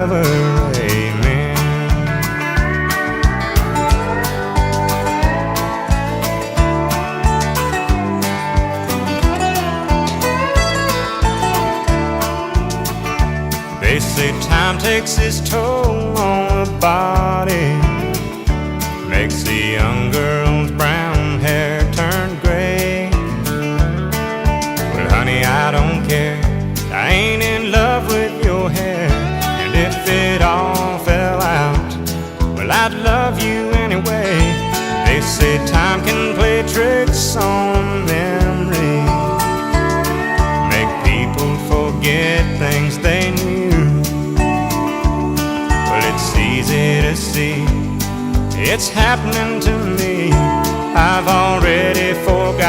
Amen. They say time takes its toll on the body, makes the young girl's brown hair turn gray. Well, honey, I don't care, I ain't in love with your hair. And if it all fell out, well, I'd love you anyway. They say time can play tricks on memory, make people forget things they knew. Well, it's easy to see, it's happening to me. I've already forgotten